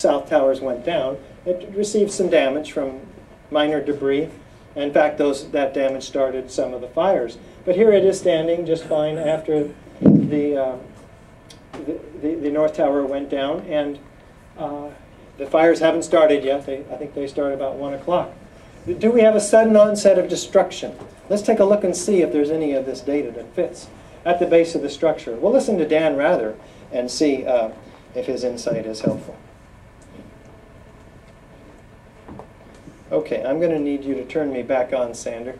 south towers went down, it received some damage from minor debris. In fact, that damage started some of the fires. But here it is standing just fine after the north tower went down, and the fires haven't started yet. I think they start about 1 o'clock. Do we have a sudden onset of destruction? Let's take a look and see if there's any of this data that fits at the base of the structure. We'll listen to Dan Rather and see if his insight is helpful. Okay, I'm going to need you to turn me back on, Sander.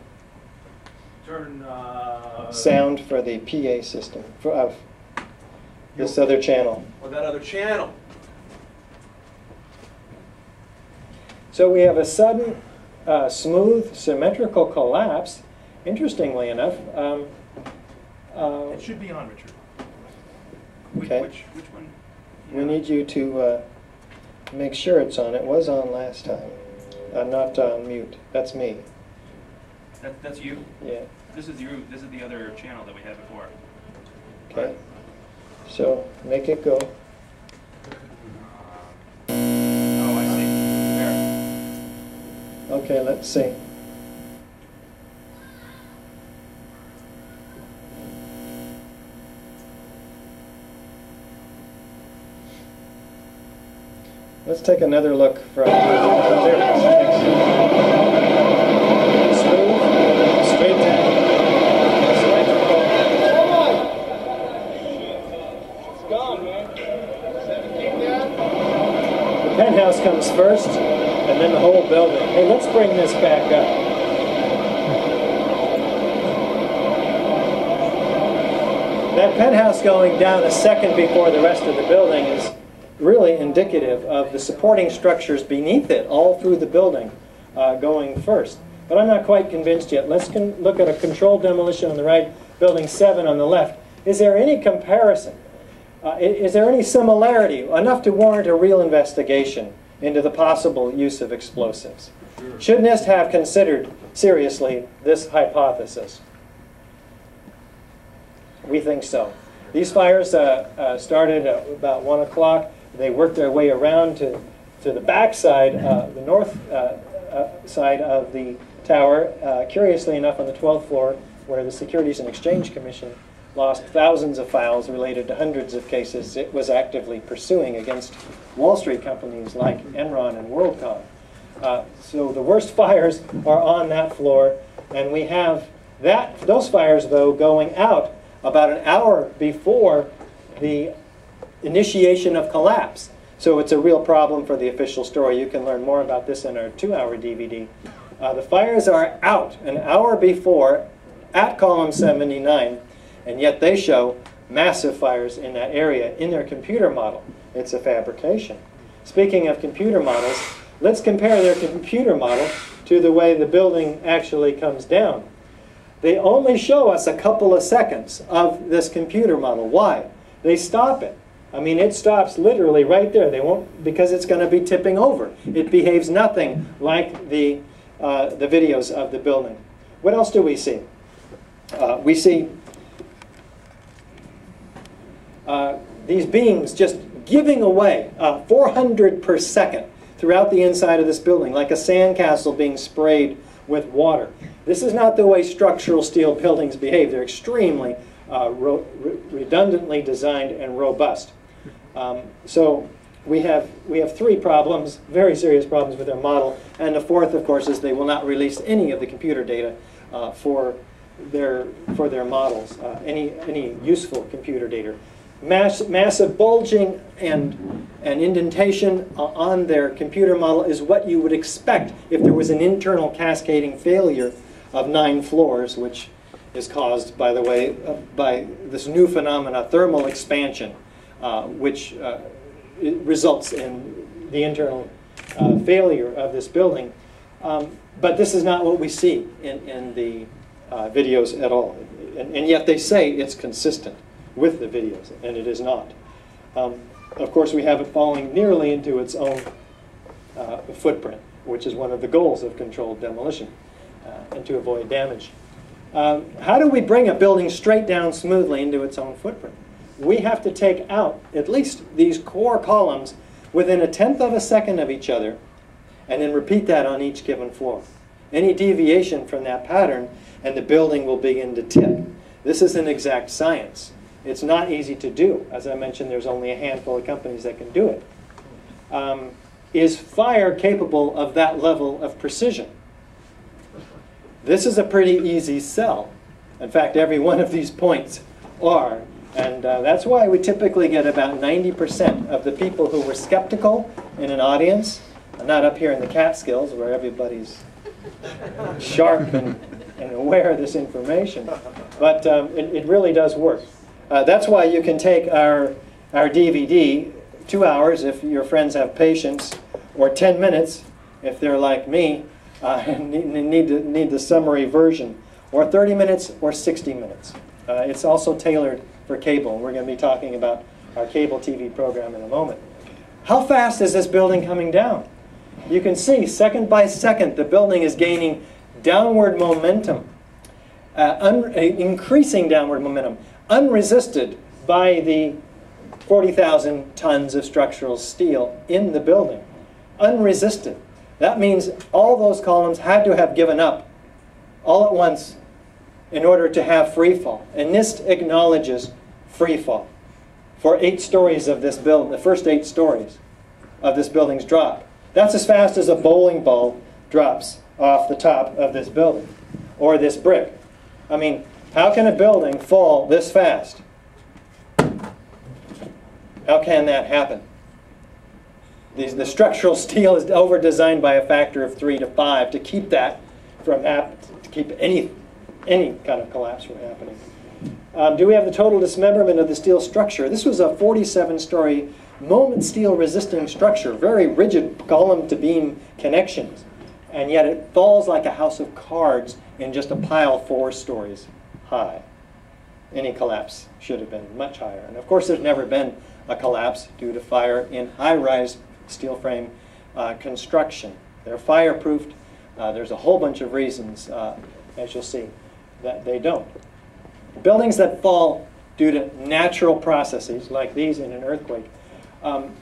Turn sound for the PA system of this other channel. Or that other channel. So we have a sudden, smooth, symmetrical collapse. Interestingly enough, it should be on, Richard. Okay. Which one? We need you to make sure it's on. It was on last time. Not on mute. That's me. That's you? Yeah. This is you. This is the other channel that we had before. Okay. Right. So make it go. Oh, I see. There. Okay, let's see. Let's take another look from there. Smooth, straight down. Symmetrical. It's gone, man. 17 down. The penthouse comes first, and then the whole building. Hey, let's bring this back up. That penthouse going down a second before the rest of the building is really indicative of the supporting structures beneath it all through the building going first. But I'm not quite convinced yet. Let's look at a controlled demolition on the right, building 7 on the left. Is there any comparison? Is there any similarity enough to warrant a real investigation into the possible use of explosives? Should NIST have considered seriously this hypothesis? We think so. These fires started about 1 o'clock. They worked their way around to the back side, the north side of the tower, curiously enough on the 12th floor, where the Securities and Exchange Commission lost thousands of files related to hundreds of cases it was actively pursuing against Wall Street companies like Enron and WorldCom. So the worst fires are on that floor, and we have those fires, though, going out about an hour before the initiation of collapse. So it's a real problem for the official story. You can learn more about this in our 2-hour DVD. The fires are out an hour before at column 79, and yet they show massive fires in that area in their computer model. It's a fabrication. Speaking of computer models, let's compare their computer model to the way the building actually comes down. They only show us a couple of seconds of this computer model. Why? They stop it. I mean, it stops literally right there. They won't, because it's going to be tipping over. It behaves nothing like the videos of the building. What else do we see? We see these beams just giving away 400 per second throughout the inside of this building, like a sandcastle being sprayed with water. This is not the way structural steel buildings behave. They're extremely redundantly designed and robust. So we have 3 problems, very serious problems with their model, and the 4th, of course, is they will not release any of the computer data for their models, any useful computer data. Massive bulging and indentation on their computer model is what you would expect if there was an internal cascading failure of 9 floors, which is caused, by the way, by this new phenomena, thermal expansion, which results in the internal failure of this building. But this is not what we see in the videos at all. And yet they say it's consistent with the videos, and it is not. Of course, we have it falling nearly into its own footprint, which is one of the goals of controlled demolition, and to avoid damage. How do we bring a building straight down smoothly into its own footprint? We have to take out at least these core columns within 1/10 of a second of each other, and then repeat that on each given floor. Any deviation from that pattern, and the building will begin to tip. This is an exact science. It's not easy to do. As I mentioned, there's only a handful of companies that can do it. Is fire capable of that level of precision? This is a pretty easy sell. In fact, every one of these points are. And that's why we typically get about 90% of the people who were skeptical in an audience, not up here in the Catskills where everybody's sharp and aware of this information. But it really does work. That's why you can take our DVD, 2 hours if your friends have patience, or 10 minutes if they're like me and need the summary version, or 30 minutes or 60 minutes. It's also tailored for cable. We're going to be talking about our cable TV program in a moment. How fast is this building coming down? You can see second by second the building is gaining downward momentum, increasing downward momentum, unresisted by the 40,000 tons of structural steel in the building. Unresisted. That means all those columns had to have given up all at once in order to have free fall. And NIST acknowledges free fall for 8 stories of this building, the first 8 stories of this building's drop. That's as fast as a bowling ball drops off the top of this building or this brick. I mean, how can a building fall this fast? How can that happen? The structural steel is over-designed by a factor of 3 to 5 to keep that from happening, to keep any kind of collapse from happening. Do we have the total dismemberment of the steel structure? This was a 47-story moment steel resisting structure, very rigid column to beam connections, and yet it falls like a house of cards in just a pile 4 stories high. Any collapse should have been much higher. And of course there's never been a collapse due to fire in high-rise steel frame construction. They're fireproofed. There's a whole bunch of reasons, as you'll see, that they don't. Buildings that fall due to natural processes, like these in an earthquake,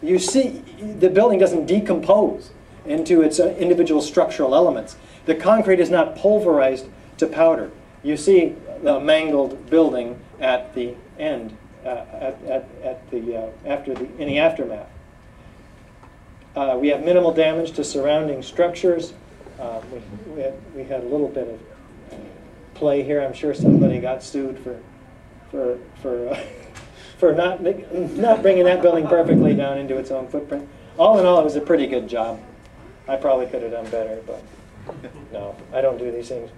you see the building doesn't decompose into its individual structural elements. The concrete is not pulverized to powder. You see the mangled building at the end, in the aftermath. We have minimal damage to surrounding structures. We had a little bit of play here. I'm sure somebody got sued for not bringing that building perfectly down into its own footprint. All in all, it was a pretty good job. I probably could have done better, but no, I don't do these things.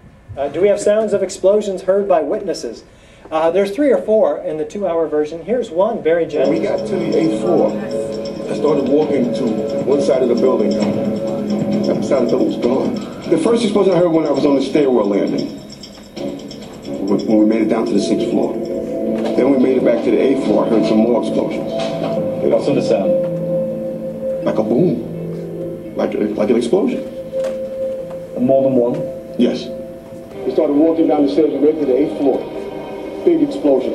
Do we have sounds of explosions heard by witnesses? There's 3 or 4 in the 2-hour version. Here's one very gentle. When we got to the 8th floor, I started walking to one side of the building. That side of the building was gone. The first explosion I heard when I was on the stairwell landing, when we made it down to the 6th floor. Then we made it back to the 8th floor. I heard some more explosions. What's the sound? Like a boom, like an explosion. More than one? Yes. We started walking down the stairs and went to the 8th floor. Big explosion.